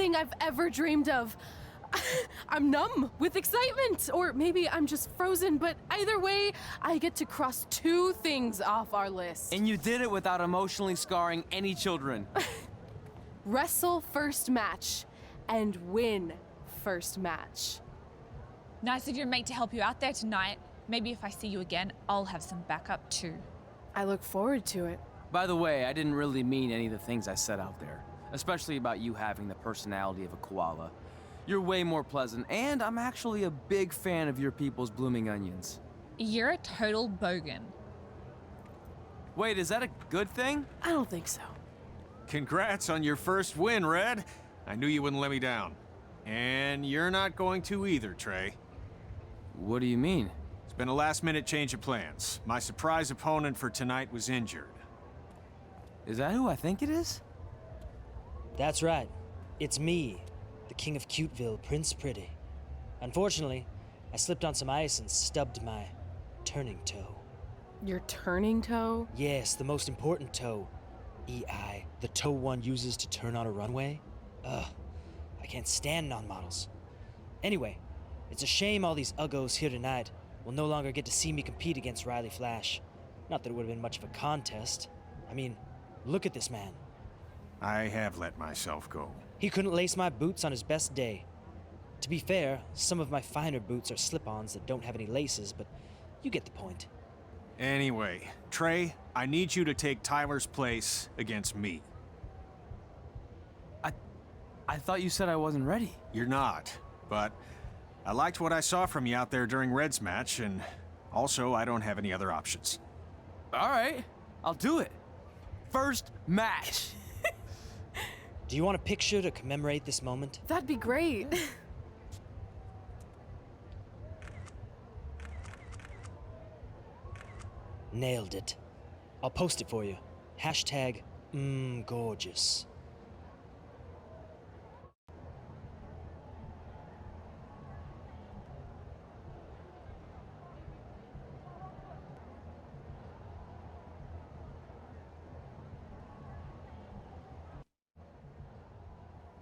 everything I've ever dreamed of. I'm numb with excitement, or maybe I'm just frozen, but either way, I get to cross 2 things off our list. And you did it without emotionally scarring any children. Wrestle first match and win first match. Nice of your mate to help you out there tonight. Maybe if I see you again, I'll have some backup too. I look forward to it. By the way, I didn't really mean any of the things I said out there, especially about you having the personality of a koala. You're way more pleasant, and I'm actually a big fan of your people's blooming onions. You're a total bogan. Wait, is that a good thing? I don't think so. Congrats on your first win, Red. I knew you wouldn't let me down. And you're not going to either, Trey. What do you mean? It's been a last-minute change of plans. My surprise opponent for tonight was injured. Is that who I think it is? That's right. It's me, the King of Cuteville, Prince Pretty. Unfortunately, I slipped on some ice and stubbed my turning toe. Your turning toe? Yes, the most important toe. EI, the toe one uses to turn on a runway. Ugh, I can't stand non-models. Anyway, it's a shame all these uggos here tonight will no longer get to see me compete against Riley Flash. Not that it would have been much of a contest. I mean, look at this man. I have let myself go. He couldn't lace my boots on his best day. To be fair, some of my finer boots are slip-ons that don't have any laces, but you get the point. Anyway, Trey, I need you to take Tyler's place against me. I thought you said I wasn't ready. You're not, but I liked what I saw from you out there during Red's match, and also I don't have any other options. All right, I'll do it. First match. Do you want a picture to commemorate this moment? That'd be great. Nailed it. I'll post it for you. Hashtag, gorgeous.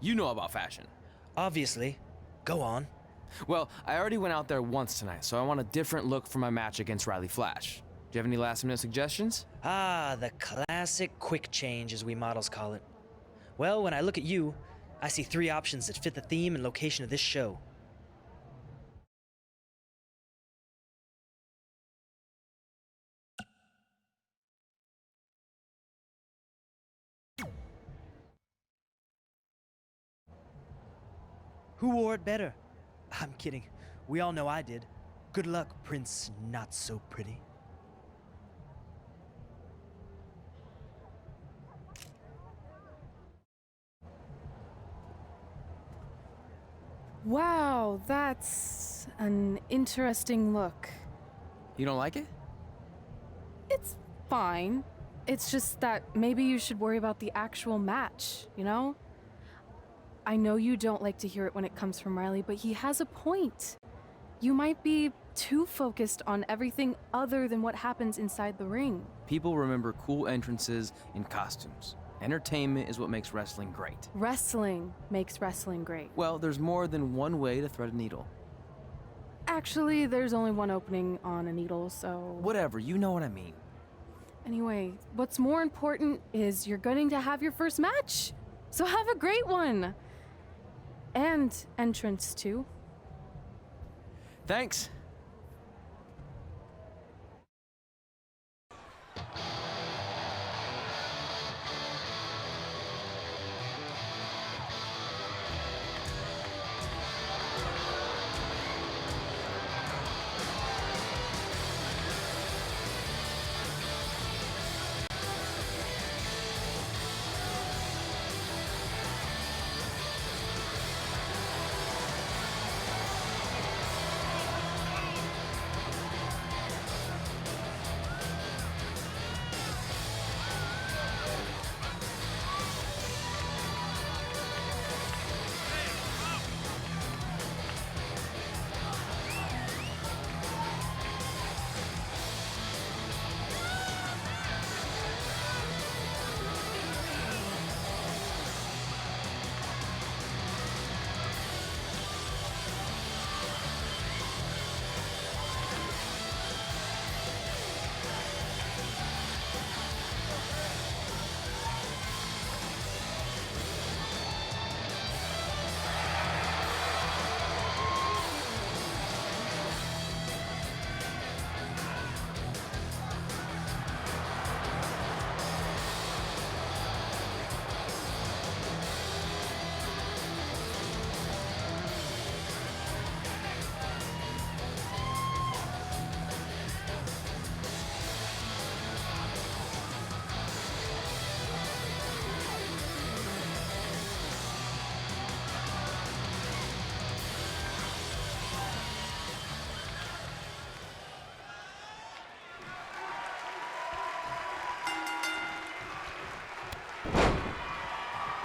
You know about fashion. Obviously. Go on. Well, I already went out there once tonight, so I want a different look for my match against Riley Flash. Do you have any last-minute suggestions? Ah, the classic quick change, as we models call it. Well, when I look at you, I see 3 options that fit the theme and location of this show. Who wore it better? I'm kidding. We all know I did. Good luck, Prince Not So Pretty. Wow, that's an interesting look. You don't like it? It's fine. It's just that maybe you should worry about the actual match, you know? I know you don't like to hear it when it comes from Riley, but he has a point. You might be too focused on everything other than what happens inside the ring. People remember cool entrances and costumes. Entertainment is what makes wrestling great. Wrestling makes wrestling great. Well, there's more than one way to thread a needle. Actually, there's only one opening on a needle, so... Whatever, you know what I mean. Anyway, what's more important is you're going to have your first match. So have a great one. And entrance, too. Thanks.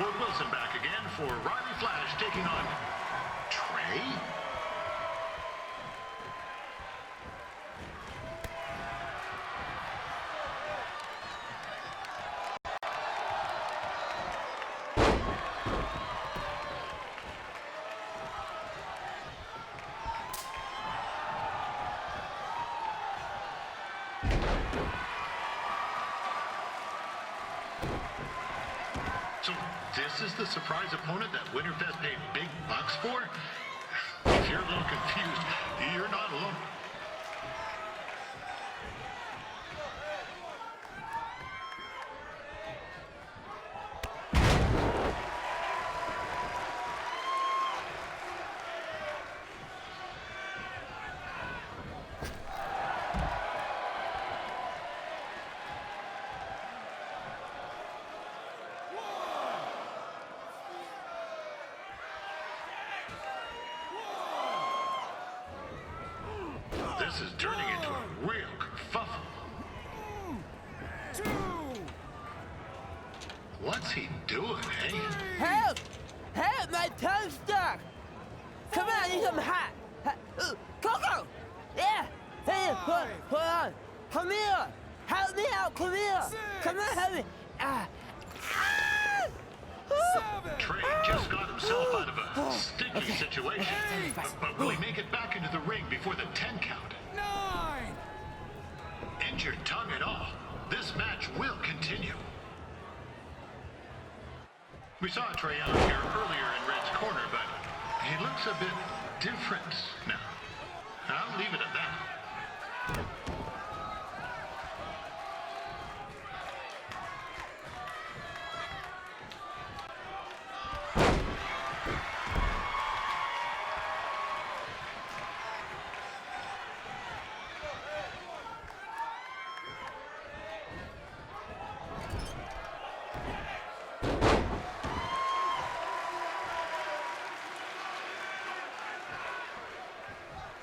Ford Wilson back again for Riley Flash taking on Trey. So this is the surprise opponent that Winterfest paid big bucks for? If you're a little confused, you're not alone. This is turning into a real kerfuffle. What's he doing, eh? Help! Help! My tongue's stuck! Come on, I need some hot! Coco! Yeah! Hey, hold on! Come here! Help me out! Come here! Come on, help me! Trey just got himself out of a sticky situation. But will he make it back into the ring before the 10 count? 9! Injured tongue and all, this match will continue. We saw Trey out here earlier in Red's corner, but he looks a bit different now. I'll leave it at that.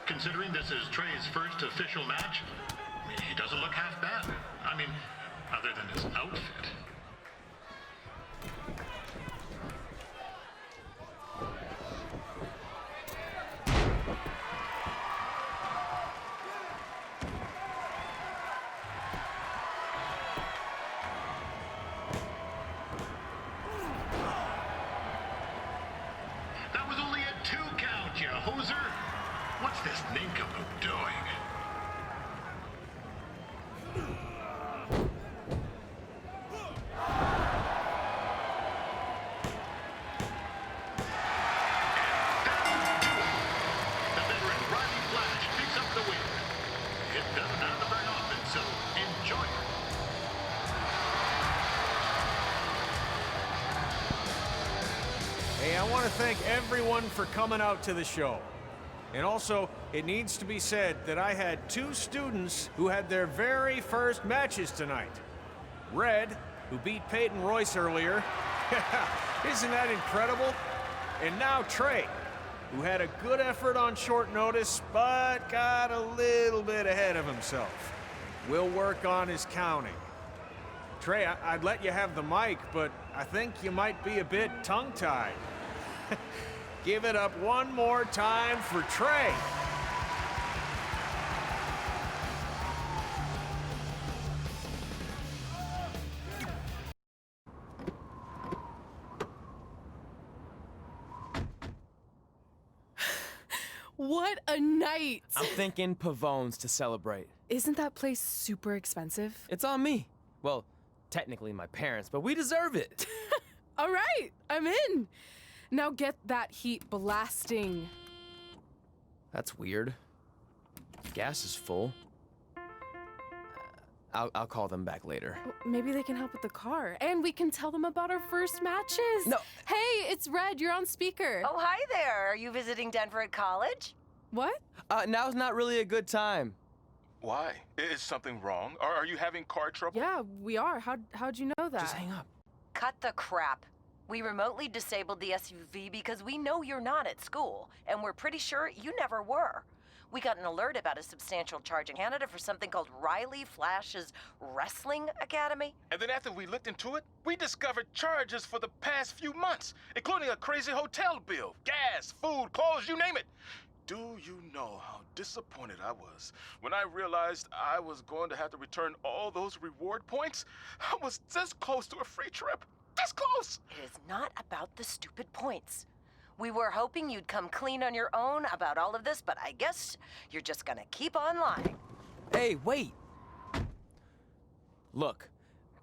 Considering this is Trey's first official match, he doesn't look half bad. I mean, other than his outfit. That was only a 2 count, you hoser. What's this nincompoop doing? The veteran Riley Flash picks up the win. It doesn't happen very often, so enjoy it. Hey, I want to thank everyone for coming out to the show. And also, it needs to be said that I had 2 students who had their very first matches tonight. Red, who beat Peyton Royce earlier. Isn't that incredible? And now Trey, who had a good effort on short notice, but got a little bit ahead of himself. We'll work on his counting. Trey, I'd let you have the mic, but I think you might be a bit tongue-tied. Give it up one more time for Trey. What a night! I'm thinking Pavone's to celebrate. Isn't that place super expensive? It's on me. Well, technically my parents, but we deserve it. All right, I'm in. Now get that heat blasting. That's weird. Gas is full. I'll call them back later. Maybe they can help with the car. And we can tell them about our first matches. No. Hey, it's Red. You're on speaker. Oh, hi there. Are you visiting Denver at college? What? Now's not really a good time. Why? Is something wrong? Are you having car trouble? Yeah, we are. How'd you know that? Just hang up. Cut the crap. We remotely disabled the SUV because we know you're not at school, and we're pretty sure you never were. We got an alert about a substantial charge in Canada for something called Riley Flash's Wrestling Academy. And then after we looked into it, we discovered charges for the past few months, including a crazy hotel bill, gas, food, clothes, you name it. Do you know how disappointed I was when I realized I was going to have to return all those reward points? I was this close to a free trip. This close! It is not about the stupid points. We were hoping you'd come clean on your own about all of this, but I guess you're just gonna keep on lying. Hey, wait! Look,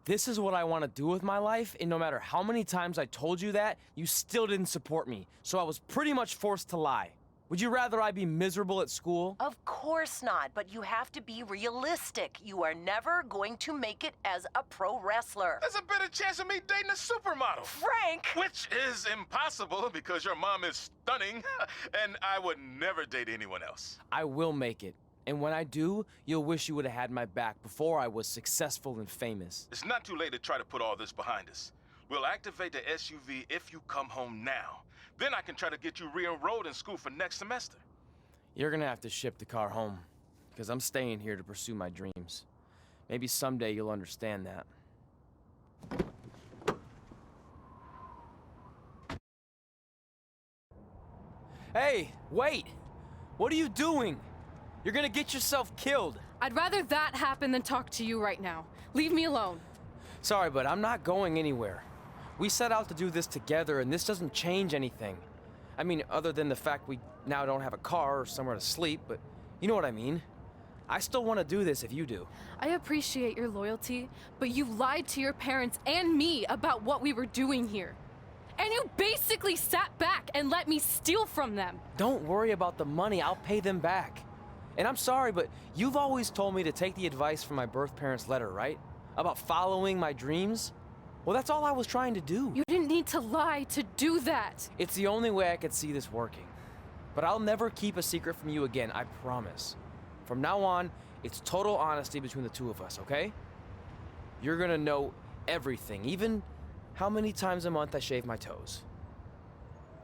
this is what I want to do with my life, and no matter how many times I told you that, you still didn't support me, so I was pretty much forced to lie. Would you rather I be miserable at school? Of course not, but you have to be realistic. You are never going to make it as a pro wrestler. There's a better chance of me dating a supermodel. Frank! Which is impossible because your mom is stunning, and I would never date anyone else. I will make it. And when I do, you'll wish you would have had my back before I was successful and famous. It's not too late to try to put all this behind us. We'll activate the SUV if you come home now. Then I can try to get you re-enrolled in school for next semester. You're gonna have to ship the car home, because I'm staying here to pursue my dreams. Maybe someday you'll understand that. Hey, wait! What are you doing? You're gonna get yourself killed. I'd rather that happen than talk to you right now. Leave me alone. Sorry, but I'm not going anywhere. We set out to do this together, and this doesn't change anything. I mean, other than the fact we now don't have a car or somewhere to sleep, but you know what I mean. I still want to do this if you do. I appreciate your loyalty, but you lied to your parents and me about what we were doing here. And you basically sat back and let me steal from them. Don't worry about the money, I'll pay them back. And I'm sorry, but you've always told me to take the advice from my birth parents' letter, right? About following my dreams? Well, that's all I was trying to do. You didn't need to lie to do that. It's the only way I could see this working. But I'll never keep a secret from you again, I promise. From now on, it's total honesty between the two of us, okay? You're gonna know everything, even how many times a month I shave my toes.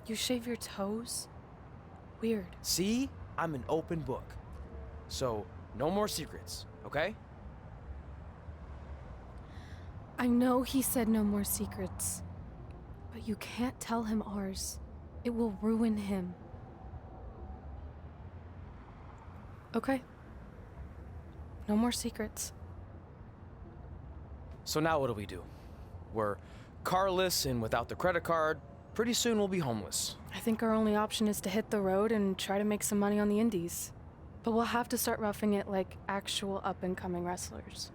You shave your toes? Weird. See? I'm an open book. So, no more secrets, okay? I know he said no more secrets, but you can't tell him ours. It will ruin him. Okay. No more secrets. So now what do? We're carless and without the credit card. Pretty soon we'll be homeless. I think our only option is to hit the road and try to make some money on the indies. But we'll have to start roughing it like actual up-and-coming wrestlers.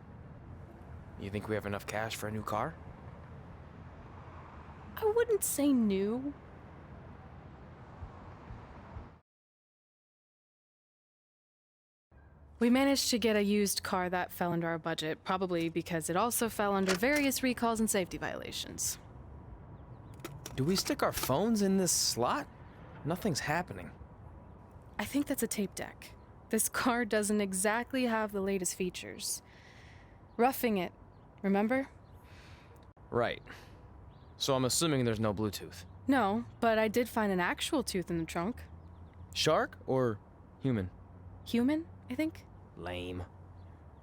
You think we have enough cash for a new car? I wouldn't say new. We managed to get a used car that fell under our budget, probably because it also fell under various recalls and safety violations. Do we stick our phones in this slot? Nothing's happening. I think that's a tape deck. This car doesn't exactly have the latest features. Roughing it, remember? Right. So I'm assuming there's no Bluetooth. No, but I did find an actual tooth in the trunk. Shark or human? Human, I think? Lame.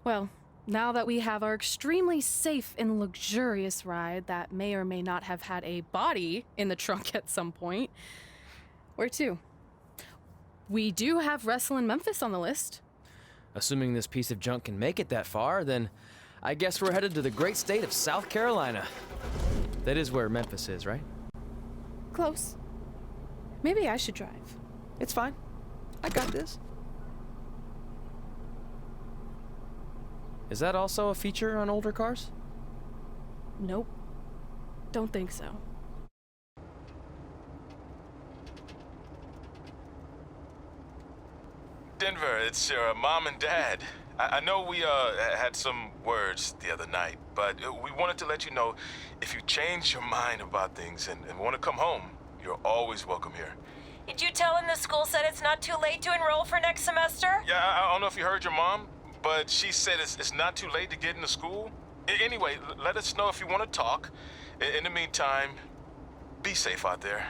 Well, now that we have our extremely safe and luxurious ride that may or may not have had a body in the trunk at some point, where to? We do have Wrestle in Memphis on the list. Assuming this piece of junk can make it that far, then I guess we're headed to the great state of South Carolina. That is where Memphis is, right? Close. Maybe I should drive. It's fine. I got this. Is that also a feature on older cars? Nope. Don't think so. Denver, it's your mom and dad. I know we had some words the other night, but we wanted to let you know if you change your mind about things and want to come home, you're always welcome here. Did you tell him the school said it's not too late to enroll for next semester? Yeah, I don't know if you heard your mom, but she said it's not too late to get into school. Anyway, let us know if you want to talk. In the meantime, be safe out there.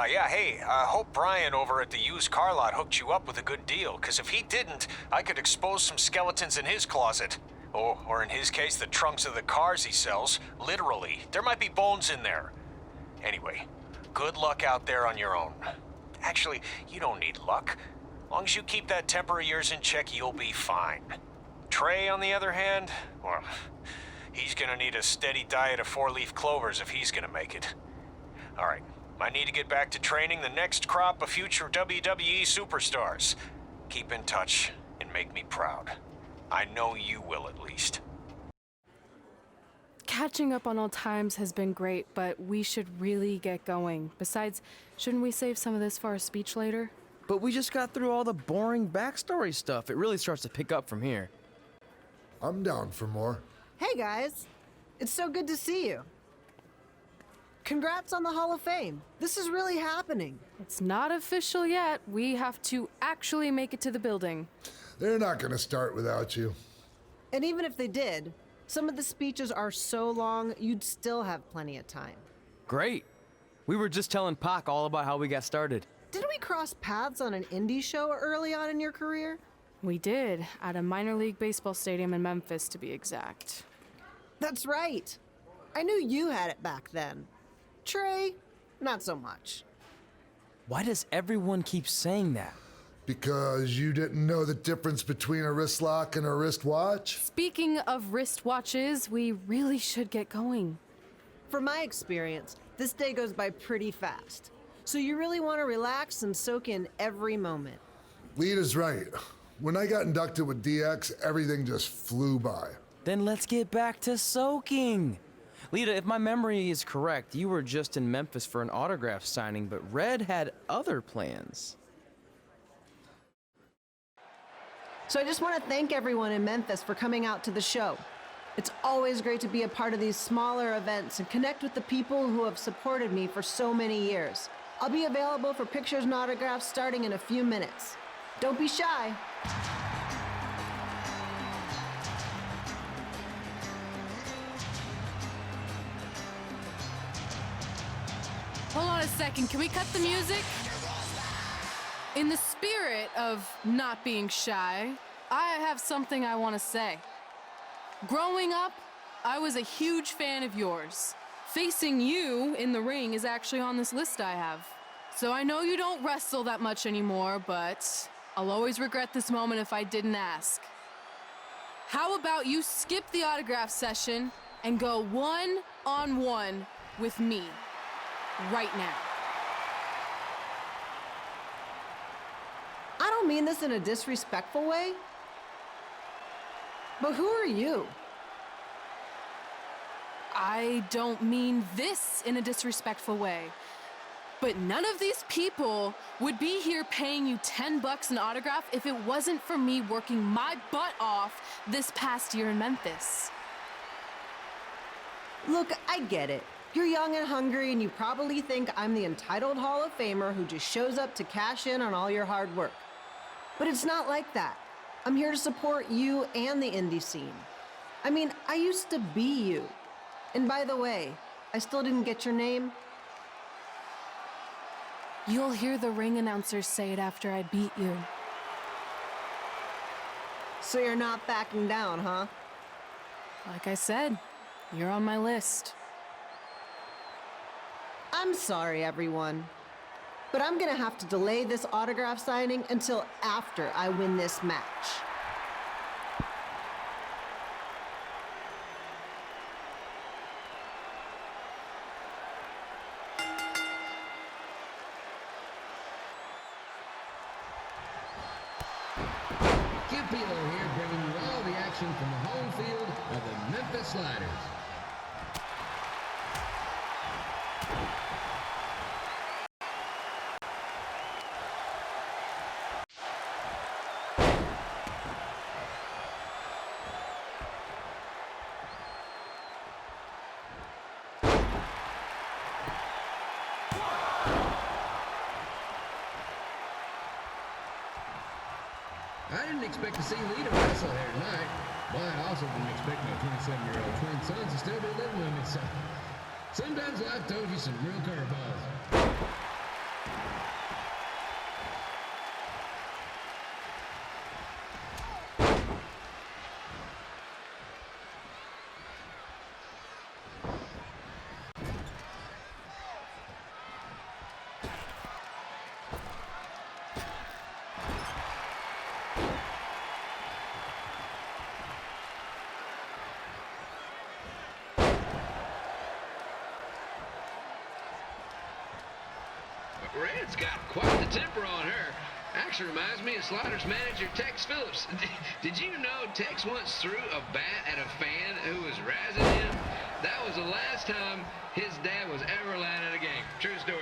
Yeah, hey, I hope Brian over at the used car lot hooked you up with a good deal, because if he didn't, I could expose some skeletons in his closet. Oh, or in his case, the trunks of the cars he sells. Literally. There might be bones in there. Anyway, good luck out there on your own. Actually, you don't need luck. As long as you keep that temper of yours in check, you'll be fine. Trey, on the other hand, well, he's gonna need a steady diet of 4-leaf clovers if he's gonna make it. All right. I need to get back to training the next crop of future WWE superstars. Keep in touch and make me proud. I know you will, at least. Catching up on old times has been great, but we should really get going. Besides, shouldn't we save some of this for our speech later? But we just got through all the boring backstory stuff. It really starts to pick up from here. I'm down for more. Hey guys, it's so good to see you. Congrats on the Hall of Fame. This is really happening. It's not official yet. We have to actually make it to the building. They're not gonna start without you. And even if they did, some of the speeches are so long, you'd still have plenty of time. Great. We were just telling Pac all about how we got started. Didn't we cross paths on an indie show early on in your career? We did, at a minor league baseball stadium in Memphis, to be exact. That's right. I knew you had it back then. Trey, not so much. Why does everyone keep saying that? Because you didn't know the difference between a wrist lock and a wristwatch? Speaking of wristwatches, we really should get going. From my experience, this day goes by pretty fast. So you really want to relax and soak in every moment. Lita's right. When I got inducted with DX, everything just flew by. Then let's get back to soaking. Lita, if my memory is correct, you were just in Memphis for an autograph signing, but Red had other plans. So I just want to thank everyone in Memphis for coming out to the show. It's always great to be a part of these smaller events and connect with the people who have supported me for so many years. I'll be available for pictures and autographs starting in a few minutes. Don't be shy. Hold on a second, can we cut the music? In the spirit of not being shy, I have something I want to say. Growing up, I was a huge fan of yours. Facing you in the ring is actually on this list I have. So I know you don't wrestle that much anymore, but I'll always regret this moment if I didn't ask. How about you skip the autograph session and go one-on-one with me? Right now. I don't mean this in a disrespectful way, but who are you? I don't mean this in a disrespectful way, but none of these people would be here paying you $10 an autograph if it wasn't for me working my butt off this past year in Memphis. Look, I get it. You're young and hungry, and you probably think I'm the entitled Hall of Famer who just shows up to cash in on all your hard work. But it's not like that. I'm here to support you and the indie scene. I mean, I used to be you. And by the way, I still didn't get your name. You'll hear the ring announcers say it after I beat you. So you're not backing down, huh? Like I said, you're on my list. I'm sorry, everyone, but I'm gonna have to delay this autograph signing until after I win this match. Cupilo here, bringing you all the action from the home field of the Memphis Sliders. I didn't expect to see Lita wrestle here tonight, but I also didn't expect my 27-year-old twin sons to still be living with me, so sometimes life throws you some real curveballs. Red's got quite the temper on her. Actually reminds me of Sliders manager Tex Phillips. Did you know Tex once threw a bat at a fan who was razzing him? That was the last time his dad was ever allowed at a game. True story.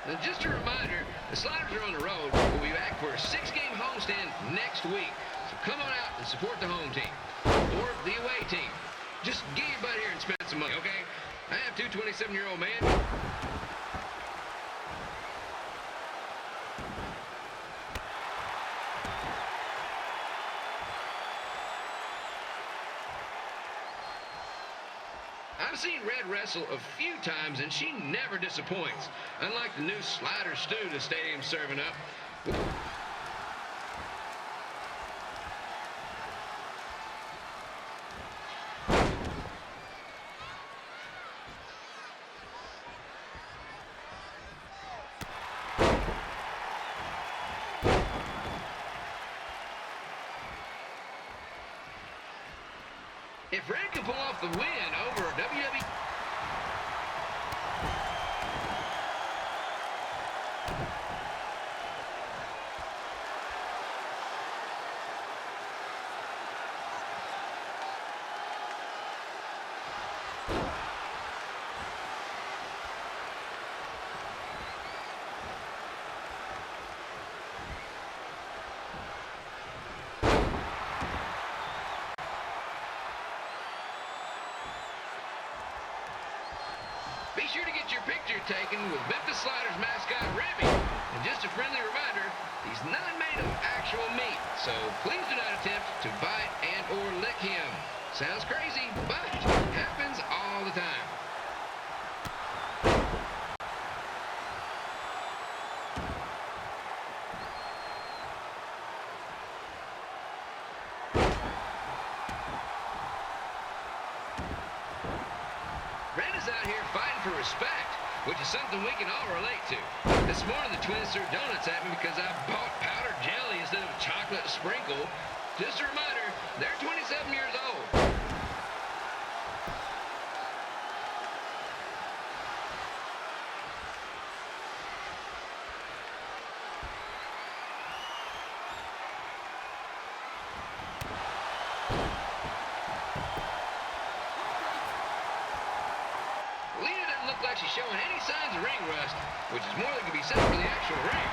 And just a reminder, the Sliders are on the road. We'll be back for a 6-game homestand next week. So come on out and support the home team or the away team. Just get your butt here and spend some money, okay? I have two 27-year-old men. I've seen Red wrestle a few times, and she never disappoints. Unlike the new slider stew the stadium's serving up. If Red can pull off the win over WWE... Be sure to get your picture taken with Memphis Sliders mascot Remy. And just a friendly reminder, he's not made of actual meat, so please do not attempt to bite and or lick him. Sounds crazy, but happens all the time. Red is out here fighting for respect, which is something we can all relate to. This morning, the twins threw donuts at me because I bought powdered jelly instead of chocolate sprinkle. Just a reminder, they're 27 years old. Lena doesn't look like she's showing any signs of ring rust, which is more than can be said for the actual ring.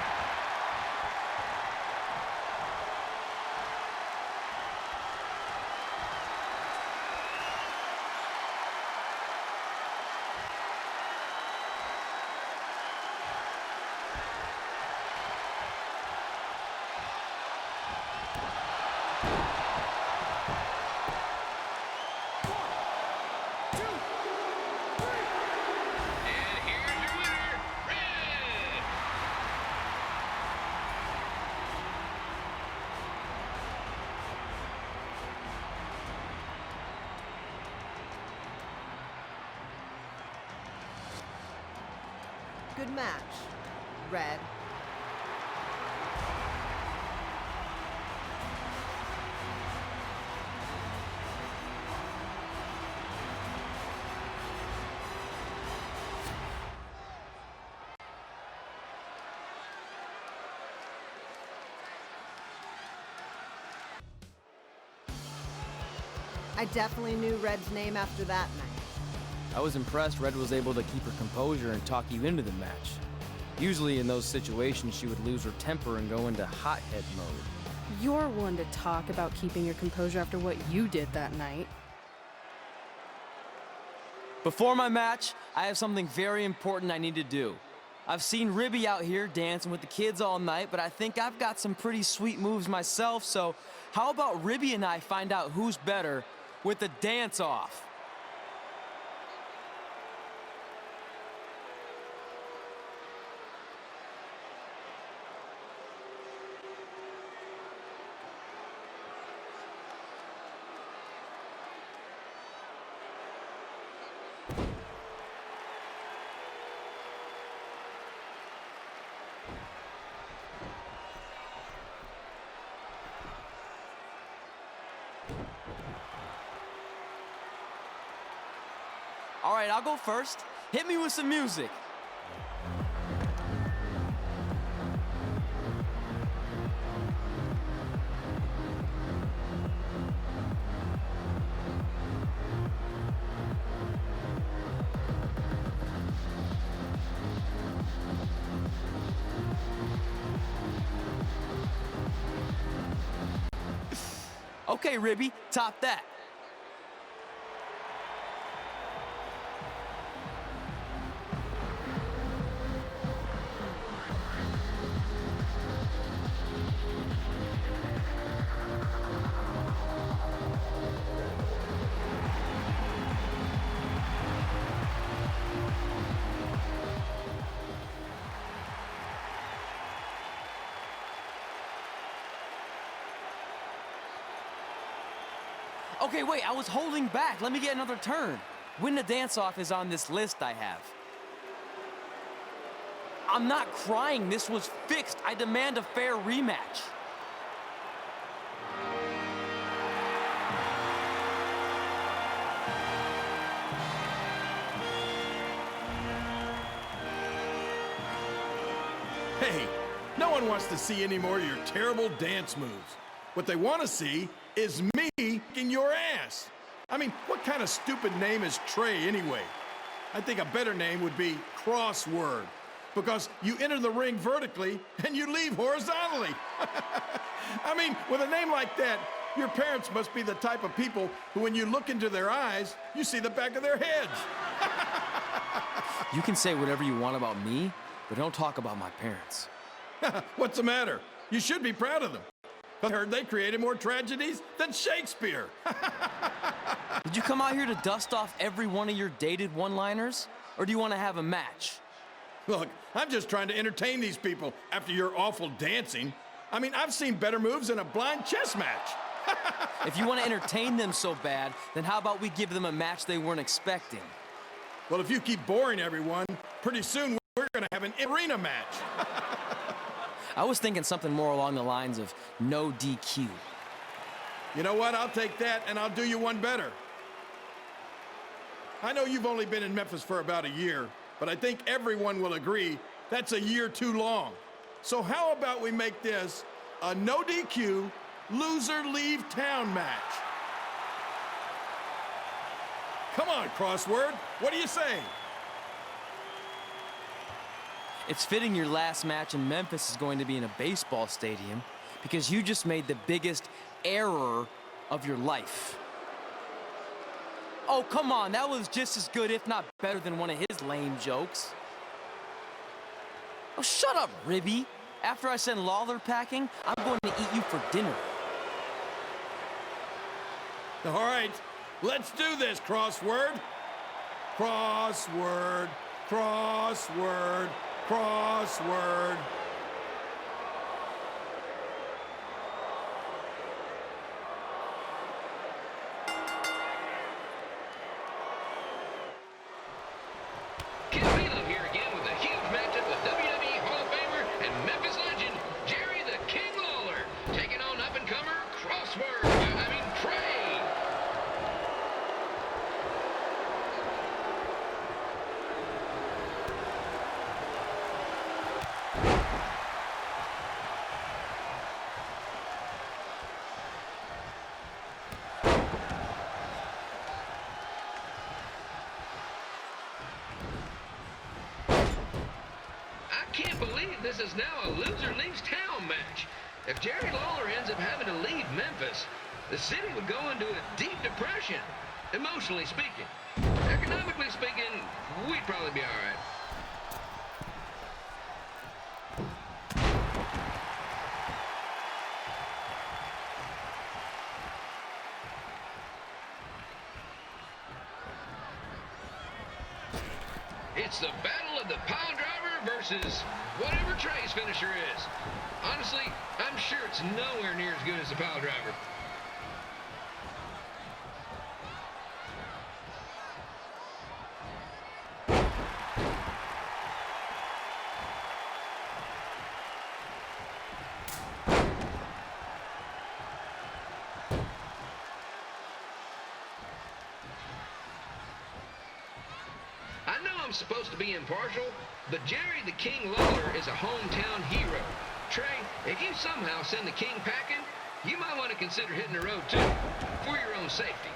And here's your winner, Red! Good match, Red. I definitely knew Red's name after that night. I was impressed Red was able to keep her composure and talk you into the match. Usually in those situations, she would lose her temper and go into hothead mode. You're one to talk about keeping your composure after what you did that night. Before my match, I have something very important I need to do. I've seen Ribby out here dancing with the kids all night, but I think I've got some pretty sweet moves myself, so how about Ribby and I find out who's better with the dance-off? All right, I'll go first. Hit me with some music. Okay, Ribby, top that. Okay, wait, I was holding back. Let me get another turn. Win the dance-off is on this list I have. I'm not crying. This was fixed. I demand a fair rematch. Hey, no one wants to see any more of your terrible dance moves. What they want to see is me kicking your ass. I mean, what kind of stupid name is Trey anyway? I think a better name would be Crossword, because you enter the ring vertically and you leave horizontally. I mean, with a name like that, your parents must be the type of people who, when you look into their eyes, you see the back of their heads. You can say whatever you want about me, but don't talk about my parents. What's the matter? You should be proud of them. I heard they created more tragedies than Shakespeare. Did you come out here to dust off every one of your dated one-liners? Or do you want to have a match? Look, I'm just trying to entertain these people after your awful dancing. I mean, I've seen better moves in a blind chess match. If you want to entertain them so bad, then how about we give them a match they weren't expecting? Well, if you keep boring everyone, pretty soon we're going to have an arena match. I was thinking something more along the lines of no DQ. You know what? I'll take that, and I'll do you one better. I know you've only been in Memphis for about a year, but I think everyone will agree that's a year too long. So how about we make this a no DQ, loser leave town match? Come on, Crossword. What do you say? It's fitting your last match in Memphis is going to be in a baseball stadium because you just made the biggest error of your life. Oh, come on, that was just as good, if not better, than one of his lame jokes. Oh, shut up, Ribby. After I send Lawler packing, I'm going to eat you for dinner. All right, let's do this, Crossword. Crossword, crossword, crossword. Ken Wheeler here again with a huge matchup with WWE Hall of Famer and Memphis legend Jerry the King Lawler taking on up-and-comer Trey. I can't believe this is now a loser leaves town match. If Jerry Lawler ends up having to leave Memphis, the city would go into a deep depression, emotionally speaking. Economically speaking, we'd probably be all right. It's the battle of the pile driver versus whatever Trey's finisher is. Honestly, I'm sure it's nowhere near as good as the pile driver. I know I'm supposed to be impartial, but Jerry the King Lawler is a hometown hero. Trey, if you somehow send the King packing, you might want to consider hitting the road too, for your own safety.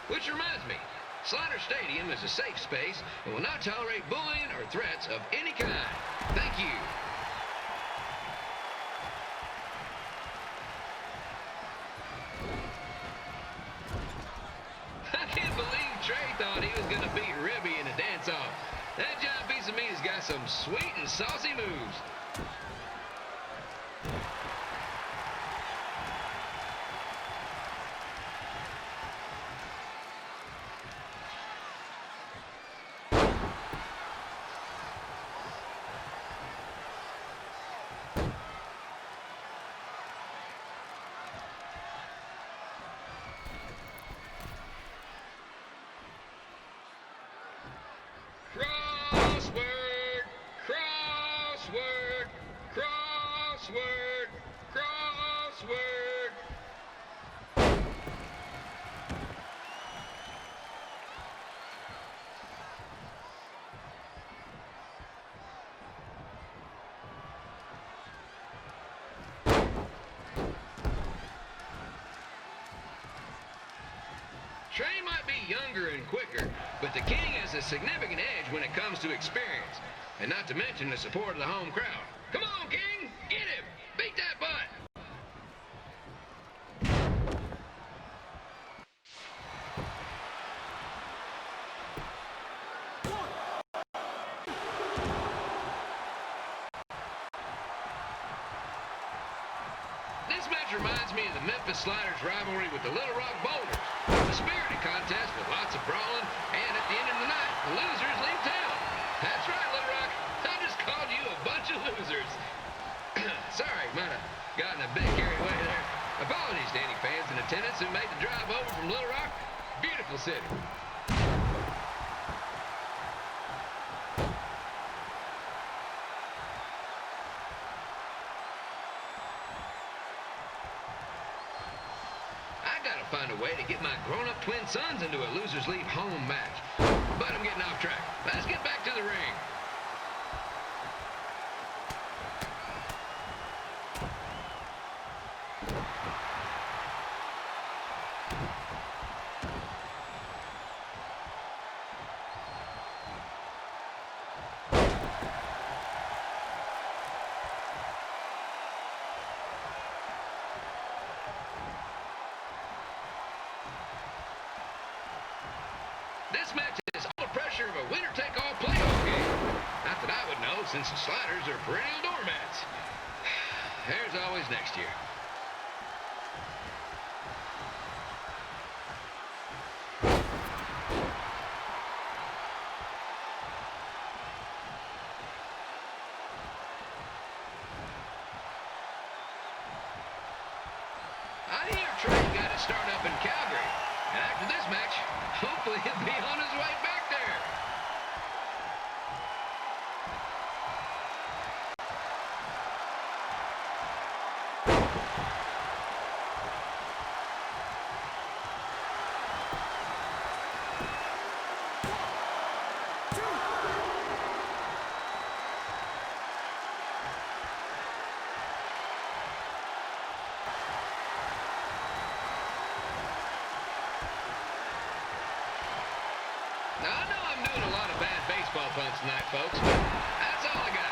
Which reminds me, Slaughter Stadium is a safe space and will not tolerate bullying or threats of any kind. Thank you. I can't believe Trey thought he was going to beat Ribby in a dance-off. That giant piece of meat has got some sweet and saucy moves. Crossword, crossword, crossword, crossword. Trey might be younger and quicker, but the King has a significant edge when it comes to experience, and not to mention the support of the home crowd. Come on, King, get him! Beat that butt! This match reminds me of the Memphis Sliders rivalry with the Little Rock Boulders. A spirited contest with lots of brawling, and at the end of the night, the losers leave town. That's right, Little Rock. I just called you a bunch of losers. Sorry, might have gotten a bit carried away there. Apologies to any fans in attendance who made the drive over from Little Rock. Beautiful city. Find a way to get my grown-up twin sons into a losers leave home match. But I'm getting off track. Let's get back to the ring. This match is all the pressure of a winner-take-all playoff game. Not that I would know, since the Sliders are perennial doormats. There's always next year. I hear Trey got his start up in Calgary. And after this match, hopefully he'll be on his way back there. Now, I know I'm doing a lot of bad baseball puns tonight, folks, but that's all I got.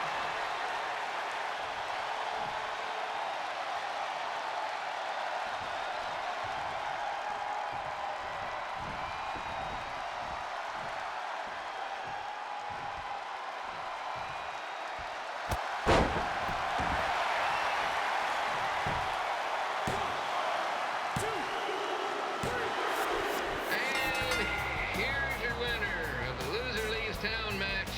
And here's your winner of the Loser Leaves Town match,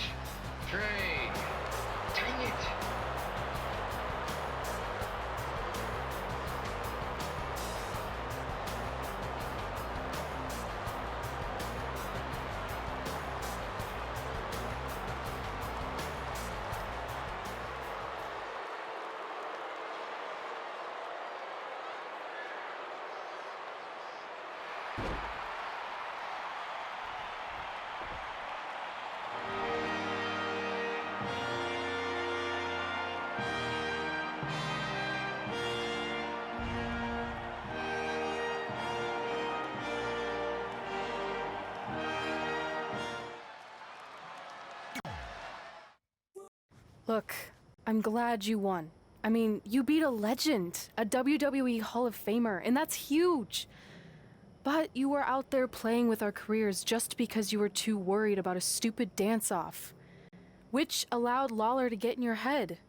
Look, I'm glad you won. I mean, you beat a legend, a WWE Hall of Famer, and that's huge. But you were out there playing with our careers just because you were too worried about a stupid dance-off, which allowed Lawler to get in your head.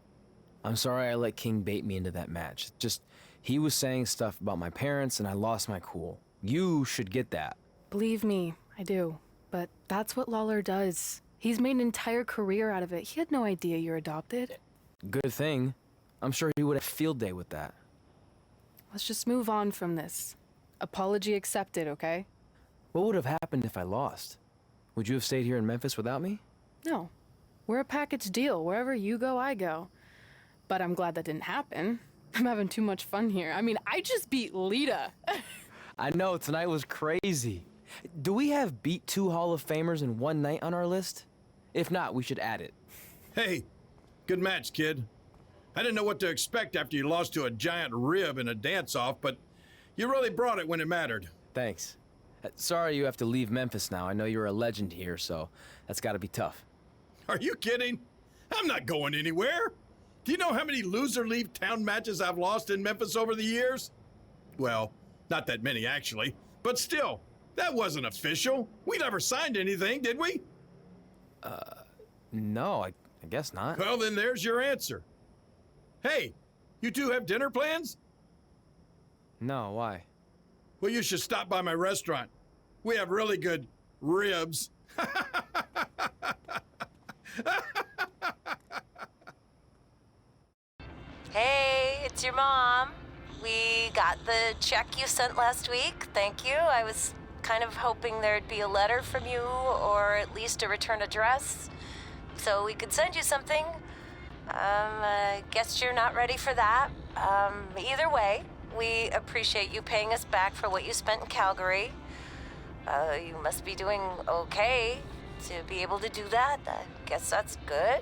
I'm sorry I let King bait me into that match. Just, he was saying stuff about my parents and I lost my cool. You should get that. Believe me, I do. But that's what Lawler does. He's made an entire career out of it. He had no idea you're adopted. Good thing. I'm sure he would have a field day with that. Let's just move on from this. Apology accepted, okay? What would have happened if I lost? Would you have stayed here in Memphis without me? No. We're a package deal. Wherever you go, I go. But I'm glad that didn't happen. I'm having too much fun here. I mean, I just beat Lita. I know, tonight was crazy. Do we have beat 2 Hall of Famers in one night on our list? If not, we should add it. Hey, good match, kid. I didn't know what to expect after you lost to a giant rib in a dance-off, but you really brought it when it mattered. Thanks. Sorry you have to leave Memphis now. I know you're a legend here, so that's gotta be tough. Are you kidding? I'm not going anywhere. Do you know how many loser leave town matches I've lost in Memphis over the years? Well, not that many actually, but still, that wasn't official. We never signed anything, did we? No, I guess not. Well, then there's your answer. Hey, you two have dinner plans? No, why? Well, you should stop by my restaurant. We have really good ribs. Hey, it's your mom. We got the check you sent last week. Thank you. I was kind of hoping there'd be a letter from you or at least a return address so we could send you something. I guess you're not ready for that. Either way, we appreciate you paying us back for what you spent in Calgary. You must be doing okay to be able to do that. I guess that's good.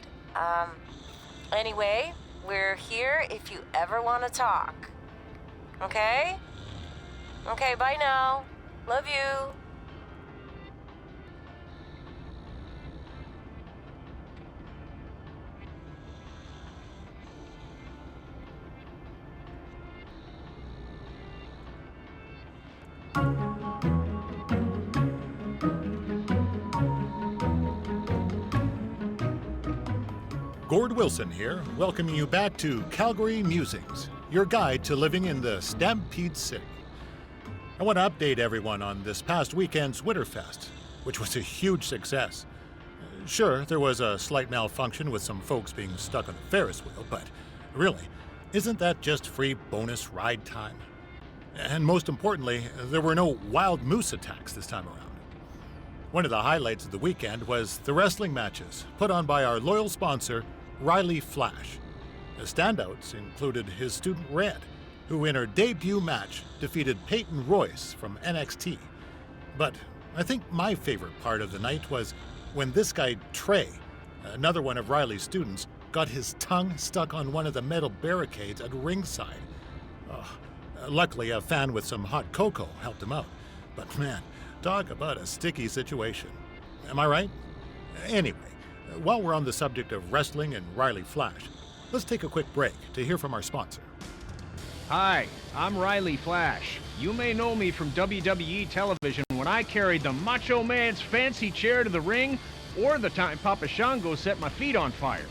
Anyway, we're here if you ever want to talk. Okay? Okay, bye now. Love you. Gord Wilson here, welcoming you back to Calgary Musings, your guide to living in the Stampede City. I want to update everyone on this past weekend's Winterfest, which was a huge success. Sure, there was a slight malfunction with some folks being stuck on the Ferris wheel, but really, isn't that just free bonus ride time? And most importantly, there were no wild moose attacks this time around. One of the highlights of the weekend was the wrestling matches put on by our loyal sponsor, Riley Flash. The standouts included his student Red, who in her debut match defeated Peyton Royce from NXT. But I think my favorite part of the night was when this guy Trey, another one of Riley's students, got his tongue stuck on one of the metal barricades at ringside. Luckily, a fan with some hot cocoa helped him out. But man, talk about a sticky situation. Am I right? Anyway, while we're on the subject of wrestling and Riley Flash, let's take a quick break to hear from our sponsor. Hi, I'm Riley Flash. You may know me from WWE television when I carried the Macho Man's fancy chair to the ring, or the time Papa Shango set my feet on fire.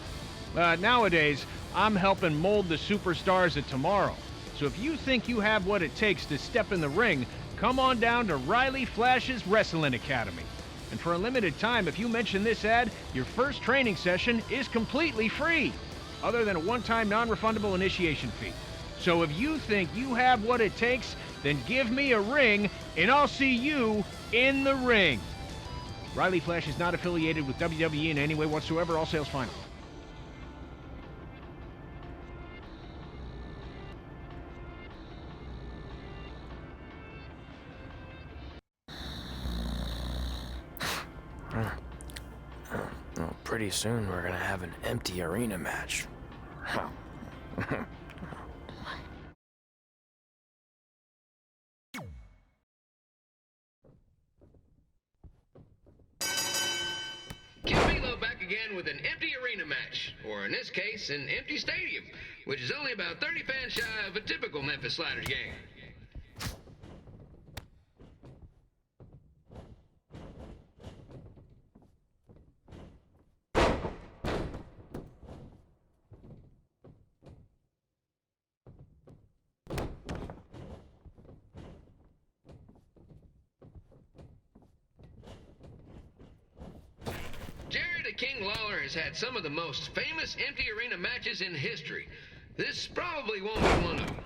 Nowadays, I'm helping mold the superstars of tomorrow. So if you think you have what it takes to step in the ring, come on down to Riley Flash's Wrestling Academy. And for a limited time, if you mention this ad, your first training session is completely free, other than a one-time non-refundable initiation fee. So if you think you have what it takes, then give me a ring, and I'll see you in the ring. Riley Flash is not affiliated with WWE in any way whatsoever. All sales final. Pretty soon we're gonna have an empty arena match. Capillo back again with an empty arena match, or in this case, an empty stadium, which is only about 30 fans shy of a typical Memphis Sliders game. Jared King Lawler has had some of the most famous empty arena matches in history. This probably won't be one of them.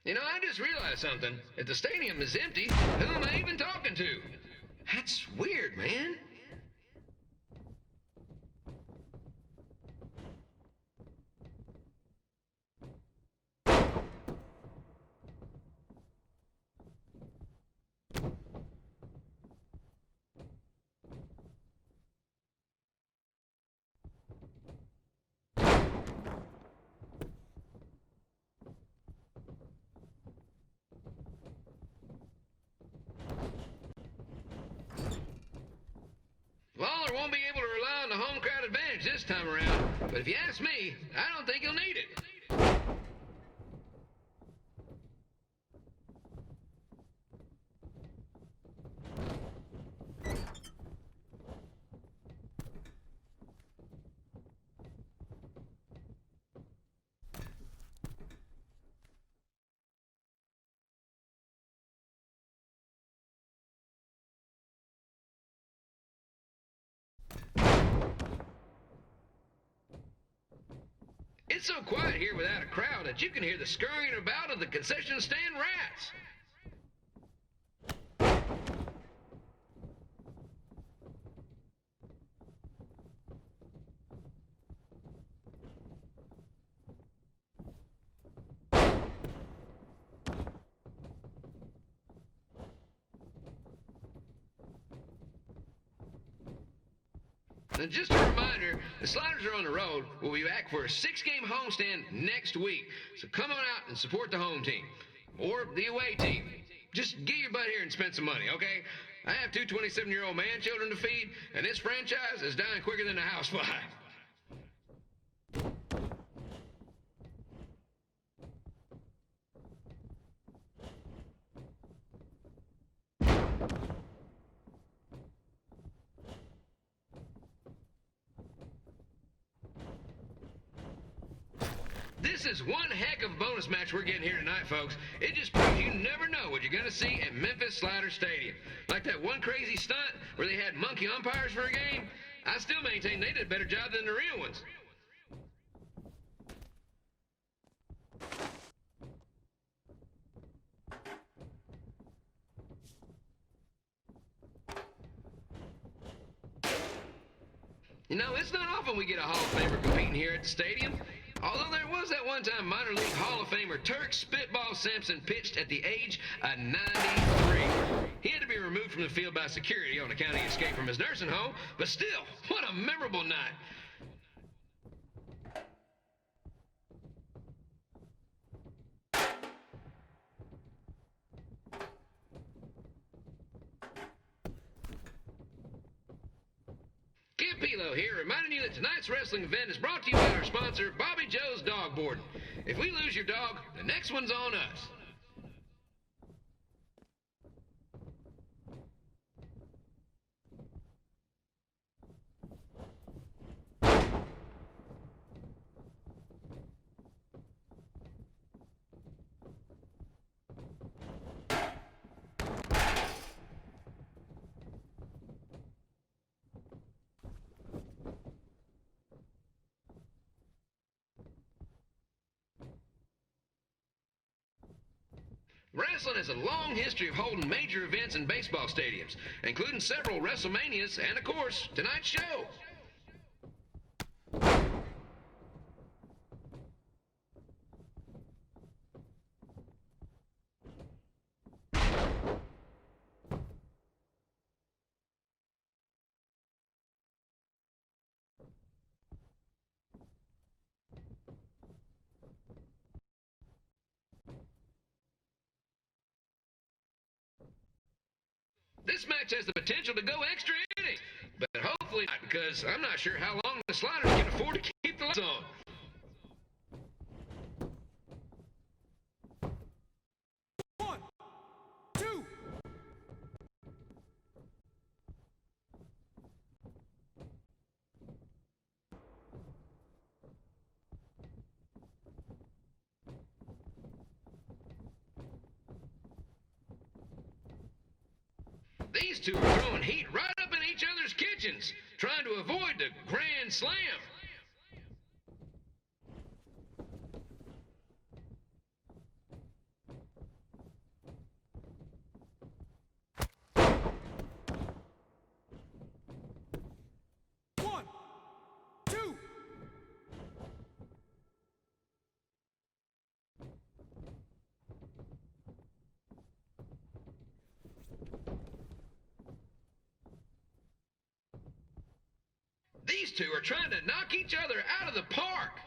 You know, I just realized something. If the stadium is empty, who am I even talking to? That's weird, man. Lawler won't be able to rely on the home crowd advantage this time around, but if you ask me, I don't think he'll need it. It's so quiet here without a crowd that you can hear the scurrying about of the concession stand rats. And just a reminder, the Sliders are on the road. We'll be back for a 6-game homestand next week. So come on out and support the home team. Or the away team. Just get your butt here and spend some money, okay? I have 2 27-year-old man-children to feed, and this franchise is dying quicker than a housefly. This is one heck of a bonus match we're getting here tonight, folks. It just proves you never know what you're going to see at Memphis Sliders Stadium. Like that one crazy stunt where they had monkey umpires for a game. I still maintain they did a better job than the real ones. You know, it's not often we get a Hall of Famer competing here at the stadium. Although there was that one time minor league Hall of Famer Turk Spitball Simpson pitched at the age of 93. He had to be removed from the field by security on account of he escaped from his nursing home, but still, what a memorable night. Campillo here, reminding you that tonight's wrestling event is brought to you by our sponsor, Bobby Joe's Dog Boarding. If we lose your dog, the next one's on us. Wrestling has a long history of holding major events in baseball stadiums, including several WrestleManias and, of course, tonight's show. This match has the potential to go extra innings, but hopefully not, because I'm not sure how long the Sliders can afford to keep the lights on. One, two. These two are throwing heat right up in each other's kitchens, trying to avoid the Grand Slam. One, two. These two are trying to knock each other out of the park.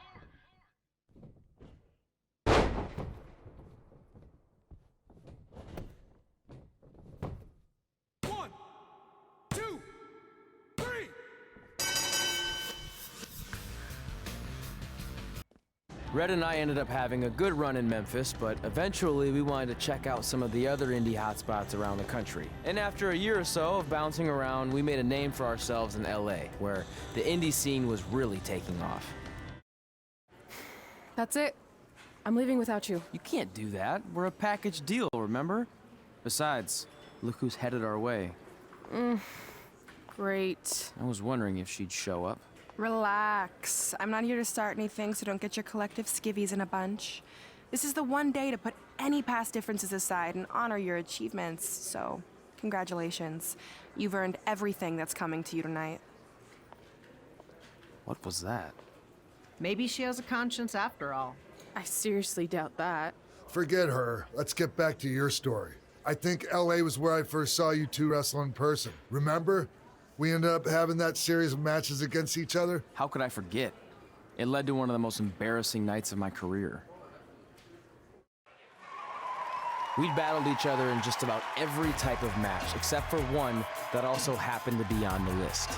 One, two, three. Red and I ended up having a good run in Memphis, but eventually we wanted to check out some of the other indie hotspots around the country. And after a year or so of bouncing around, we made a name for ourselves in LA, where the indie scene was really taking off. That's it. I'm leaving without you. You can't do that. We're a package deal, remember? Besides, look who's headed our way. Great. I was wondering if she'd show up. Relax. I'm not here to start anything, so don't get your collective skivvies in a bunch. This is the one day to put any past differences aside and honor your achievements, so congratulations. You've earned everything that's coming to you tonight. What was that? Maybe she has a conscience after all. I seriously doubt that. Forget her. Let's get back to your story. I think LA was where I first saw you two wrestle in person. Remember? We ended up having that series of matches against each other. How could I forget? It led to one of the most embarrassing nights of my career. We'd battled each other in just about every type of match, except for one that also happened to be on the list.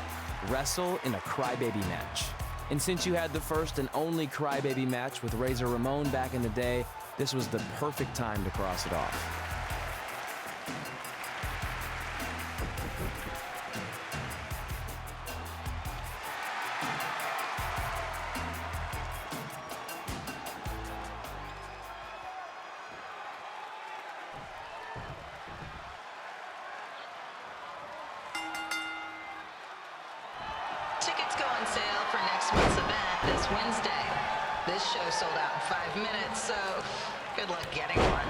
Wrestle in a crybaby match. And since you had the first and only crybaby match with Razor Ramon back in the day, this was the perfect time to cross it off. Tickets go on sale for next month's event this Wednesday. This show sold out in 5 minutes, so good luck getting one.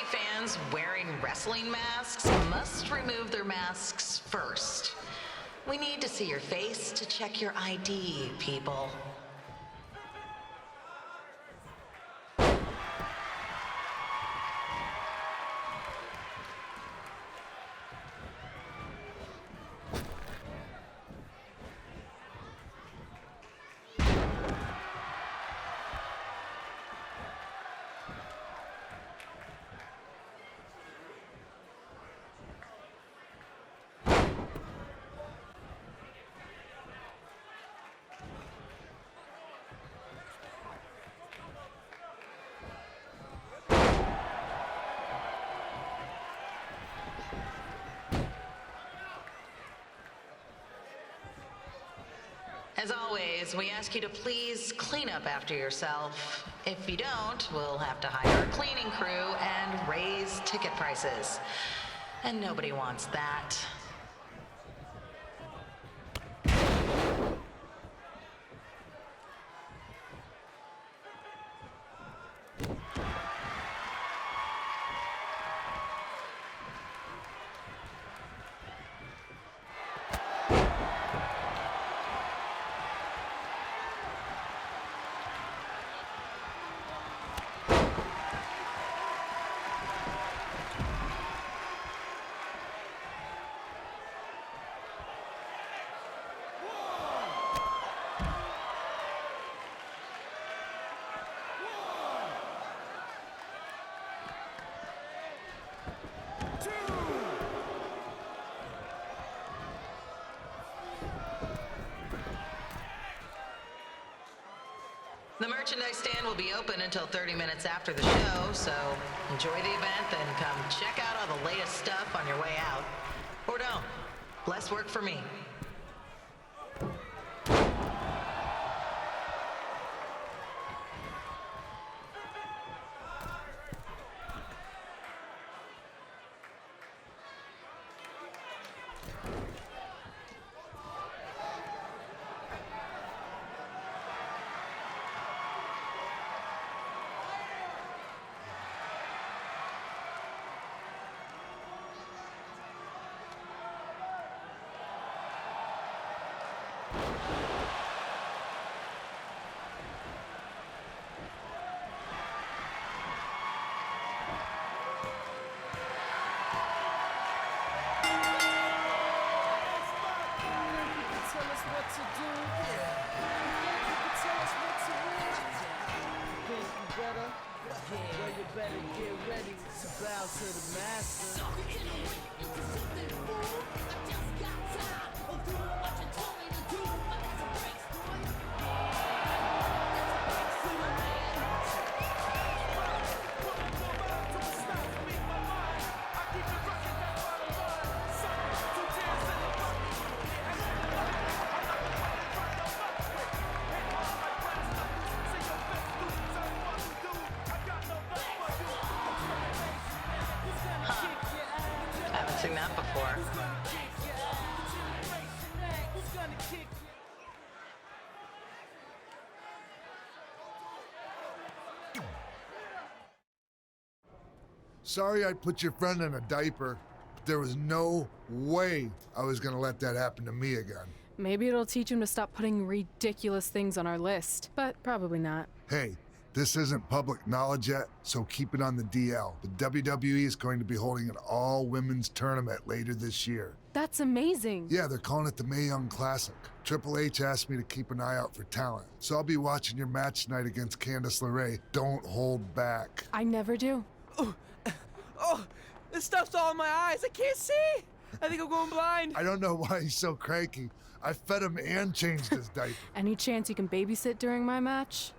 Fans wearing wrestling masks must remove their masks first. We need to see your face to check your ID, people. As always, we ask you to please clean up after yourself. If you don't, we'll have to hire a cleaning crew and raise ticket prices. And nobody wants that. The merchandise stand will be open until 30 minutes after the show, so enjoy the event and come check out all the latest stuff on your way out. Or don't. Less work for me. Haven't seen that before. Sorry I put your friend in a diaper, but there was no way I was gonna let that happen to me again. Maybe it'll teach him to stop putting ridiculous things on our list, but probably not. Hey, this isn't public knowledge yet, so keep it on the DL. The WWE is going to be holding an all-women's tournament later this year. That's amazing. Yeah, they're calling it the Mae Young Classic. Triple H asked me to keep an eye out for talent, so I'll be watching your match tonight against Candice LeRae. Don't hold back. I never do. Oh, this stuff's all in my eyes. I can't see. I think I'm going blind. I don't know why he's so cranky. I fed him and changed his diaper. Any chance you can babysit during my match?